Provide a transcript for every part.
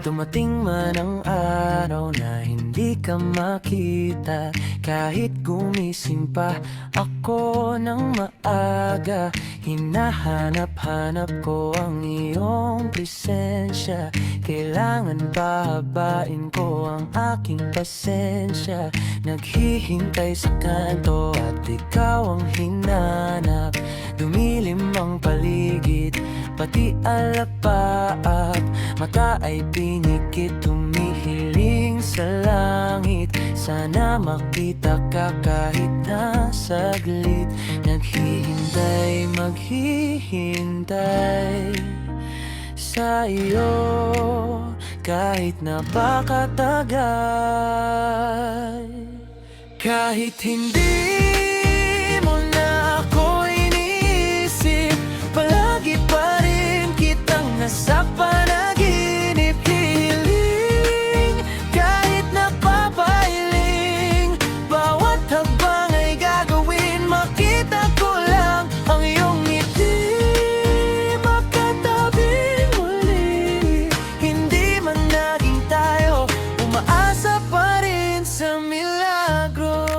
Dumating man ang araw na hindi ka makita, kahit gumising pa ako ng maaga. Hinahanap-hanap ko ang iyong presensya. Kailangan bahabain ko ang aking pasensya. Naghihintay sa kanto at ikaw ang hinanap. Dumilim ang paligid, pati alapaap. Mata ay pinikit, tumihiling sa langit. Sana makita ka kahit na saglit. Naghihintay, maghihintay sa iyo kahit napakatagal. Kahit hindi mo na ako iniisip, palagi pa rin kitang nasa panaginip. Hiling kahit napapailing, bawat habang ay gagawin. Makita ko lang ang iyong ngiti, makatabing muli. Hindi man naging tayo, umaasa pa rin sa milagro.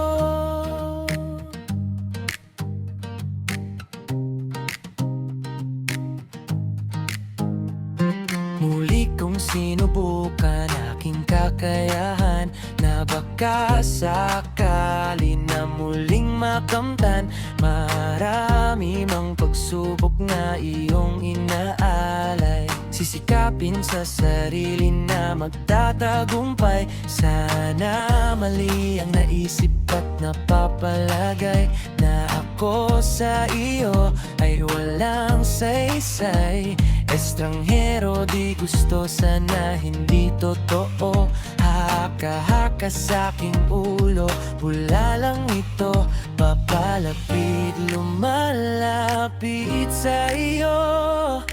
Muli kong sinubukan aking kakayahan, na baka sakali na muling makamtan. Marami mang pagsubok na iyong inaalay, sisikapin sa sarili na magtatagumpay. Sana mali ang naisip at napapalagay, na ako sa iyo ay walang saysay. Estranghero, di gusto, sana hindi totoo. Haka-haka sa'king ulo, bula lang ito. Papalapit, lumalapit sa iyo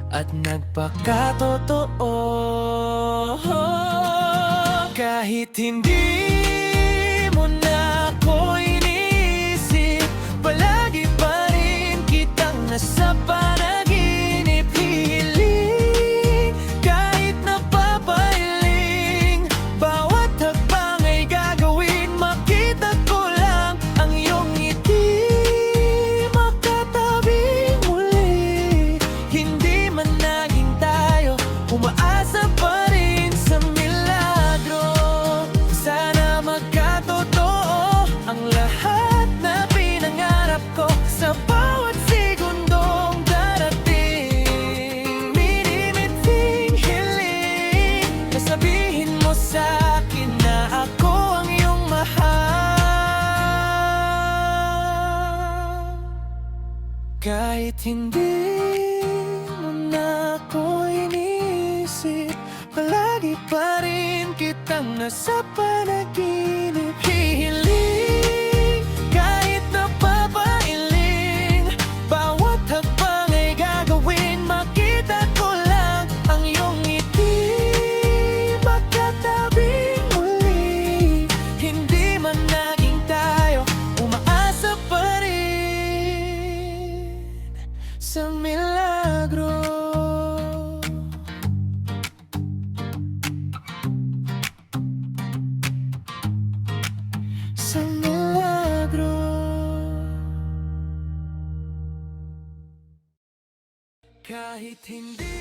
at nagpakatotoo. Kahit hindi mo na ako iniisip, palagi pa rin kitang nasa panaginip. Hiling kahit napapailing, bawat hakbang ay gagawin. Makita ko lang ang iyong ngiti, makatabing muli. Hindi man naging tayo, umaasa pa rin sa milagro. Sana magkatotoo ang lahat na pinangarap ko sa bawat segundong darating. Minimiting hiling na sabihin mo sa'kin na ako ang iyong mahal. Kahit hindi mo na ako iniisip, palagi pa rin kitang nasa panaginip. Hihiling kahit napapailing, bawat hakbang ay gagawin. Makita ko lang ang iyong ngiti, makatabing muli. Hindi man naging tayo, umaasa pa rin sa milagro. Sa milagro. Kahit hindi